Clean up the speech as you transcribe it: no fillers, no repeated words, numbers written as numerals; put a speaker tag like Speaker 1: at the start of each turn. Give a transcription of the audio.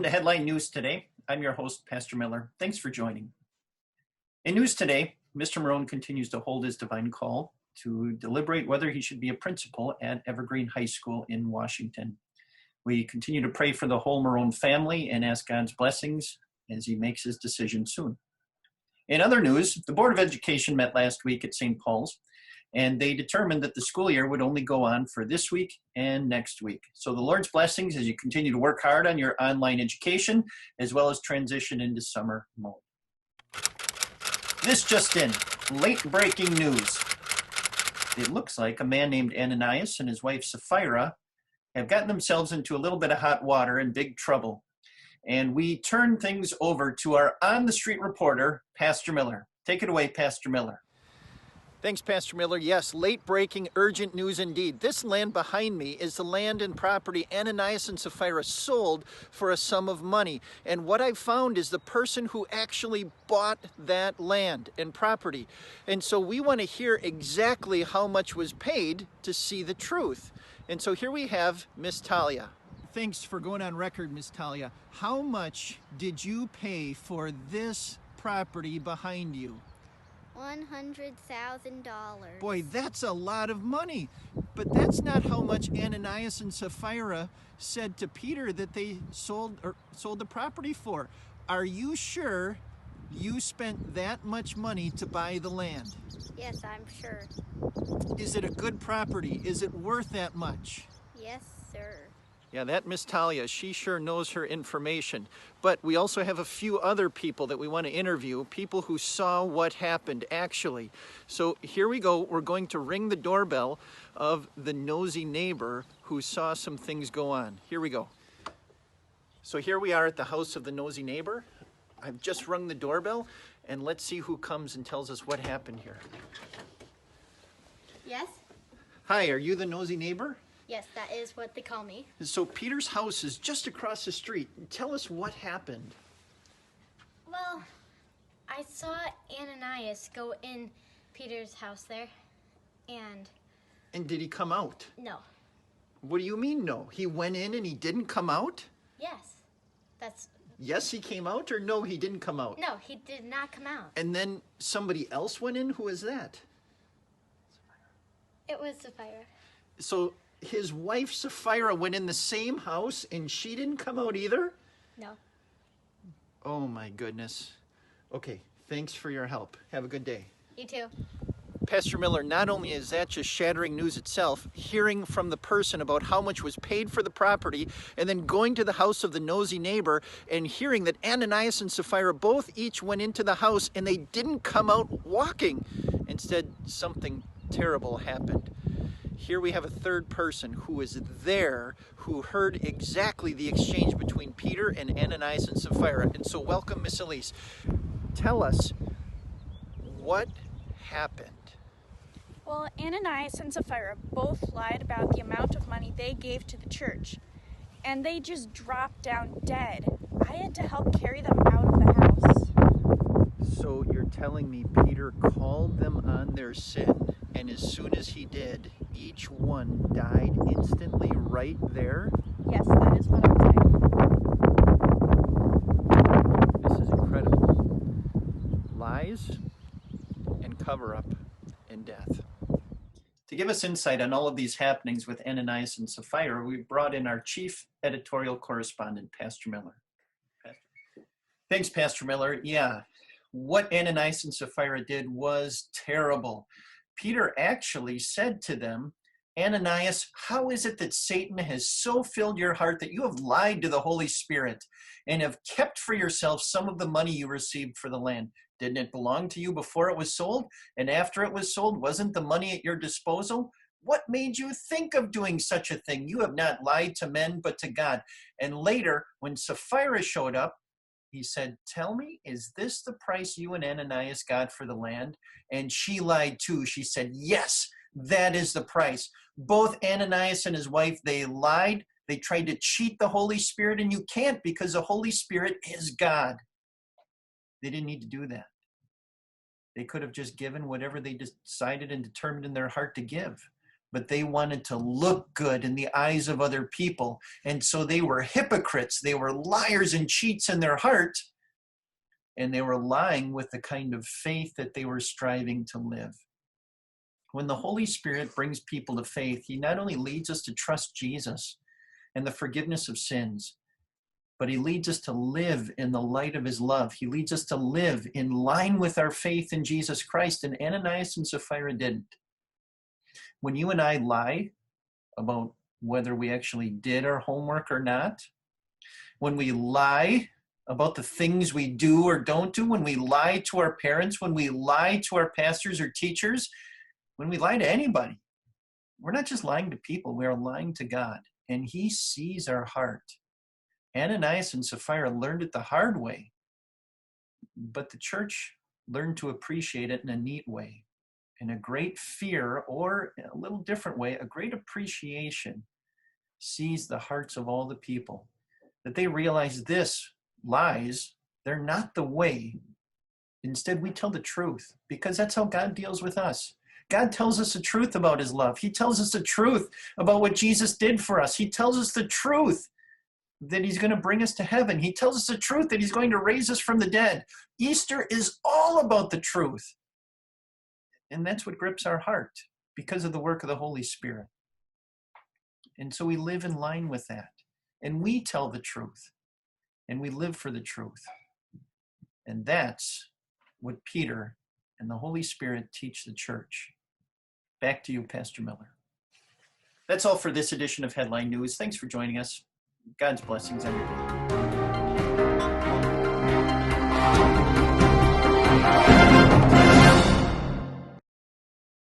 Speaker 1: to Headline News Today. I'm your host, Pastor Miller. Thanks for joining. In news today, Mr. Marone continues to hold his divine call to deliberate whether he should be a principal at Evergreen High School in Washington. We continue to pray for the whole Marone family and ask God's blessings as he makes his decision soon. In other news, the Board of Education met last week at St. Paul's, and they determined that the school year would only go on for this week and next week. So the Lord's blessings as you continue to work hard on your online education, as well as transition into summer mode. This just in, late breaking news. It looks like a man named Ananias and his wife Sapphira have gotten themselves into a little bit of hot water and big trouble. And we turn things over to our on-the-street reporter, Pastor Miller. Take it away, Pastor Miller.
Speaker 2: Thanks, Pastor Miller. Yes, late-breaking, urgent news indeed. This land behind me is the land and property Ananias and Sapphira sold for a sum of money. And what I've found is the person who actually bought that land and property. And so we want to hear exactly how much was paid to see the truth. And so here we have Miss Talia. Thanks for going on record, Miss Talia. How much did you pay for this property behind you?
Speaker 3: $100,000.
Speaker 2: Boy, that's a lot of money. But that's not how much Ananias and Sapphira said to Peter that they sold the property for. Are you sure you spent that much money to buy the land?
Speaker 3: Yes, I'm sure.
Speaker 2: Is it a good property? Is it worth that much?
Speaker 3: Yes, sir.
Speaker 2: Yeah, that Miss Talia, she sure knows her information. But we also have a few other people that we want to interview, people who saw what happened actually. So here we go. We're going to ring the doorbell of the nosy neighbor who saw some things go on. Here we go. So here we are at the house of the nosy neighbor. I've just rung the doorbell, and let's see who comes and tells us what happened here.
Speaker 3: Yes?
Speaker 2: Hi, are you the nosy neighbor?
Speaker 3: Yes, that is what they call me.
Speaker 2: So Peter's house is just across the street. Tell us what happened.
Speaker 3: Well, I saw Ananias go in Peter's house there, and...
Speaker 2: And did he come out?
Speaker 3: No.
Speaker 2: What do you mean no? He went in and he didn't come out?
Speaker 3: Yes. That's...
Speaker 2: Yes, he came out, or no, he didn't come out?
Speaker 3: No, he did not come out.
Speaker 2: And then somebody else went in? Who was that?
Speaker 3: It was Sapphira.
Speaker 2: So his wife Sapphira went in the same house and she didn't come out either?
Speaker 3: No.
Speaker 2: Oh my goodness. Okay, thanks for your help. Have a good day.
Speaker 3: You too.
Speaker 2: Pastor Miller, not only is that just shattering news itself, hearing from the person about how much was paid for the property, and then going to the house of the nosy neighbor and hearing that Ananias and Sapphira both each went into the house and they didn't come out walking. Instead, something terrible happened. Here we have a third person who was there, who heard exactly the exchange between Peter and Ananias and Sapphira. And so welcome, Miss Elise. Tell us, what happened?
Speaker 4: Well, Ananias and Sapphira both lied about the amount of money they gave to the church, and they just dropped down dead. I had to help carry them out of the house.
Speaker 2: So you're telling me Peter called them on their sin, and as soon as he did, each one died instantly right there?
Speaker 4: Yes, that is what I'm saying.
Speaker 2: This is incredible. Lies and cover-up and death.
Speaker 1: To give us insight on all of these happenings with Ananias and Sapphira, we brought in our chief editorial correspondent, Pastor Miller. Thanks, Pastor Miller. Yeah, what Ananias and Sapphira did was terrible. Peter actually said to them, Ananias, how is it that Satan has so filled your heart that you have lied to the Holy Spirit and have kept for yourself some of the money you received for the land? Didn't it belong to you before it was sold? And after it was sold, wasn't the money at your disposal? What made you think of doing such a thing? You have not lied to men, but to God. And later, when Sapphira showed up, he said, tell me, is this the price you and Ananias got for the land? And she lied too. She said, yes, that is the price. Both Ananias and his wife, they lied. They tried to cheat the Holy Spirit, and you can't because the Holy Spirit is God. They didn't need to do that. They could have just given whatever they decided and determined in their heart to give. but they wanted to look good in the eyes of other people. And so they were hypocrites. They were liars and cheats in their heart. And they were lying with the kind of faith that they were striving to live. When the Holy Spirit brings people to faith, he not only leads us to trust Jesus and the forgiveness of sins, but he leads us to live in the light of his love. He leads us to live in line with our faith in Jesus Christ. And Ananias and Sapphira didn't. When you and I lie about whether we actually did our homework or not, when we lie about the things we do or don't do, when we lie to our parents, when we lie to our pastors or teachers, when we lie to anybody, we're not just lying to people, we are lying to God. And he sees our heart. Ananias and Sapphira learned it the hard way, but the church learned to appreciate it in a neat way. In a great fear, or in a little different way, a great appreciation sees the hearts of all the people. That they realize this lies, they're not the way. Instead, we tell the truth, because that's how God deals with us. God tells us the truth about his love. He tells us the truth about what Jesus did for us. He tells us the truth that he's going to bring us to heaven. He tells us the truth that he's going to raise us from the dead. Easter is all about the truth. And that's what grips our heart because of the work of the Holy Spirit. And so we live in line with that. And we tell the truth. And we live for the truth. And that's what Peter and the Holy Spirit teach the church. Back to you, Pastor Miller. That's all for this edition of Headline News. Thanks for joining us. God's blessings, everybody.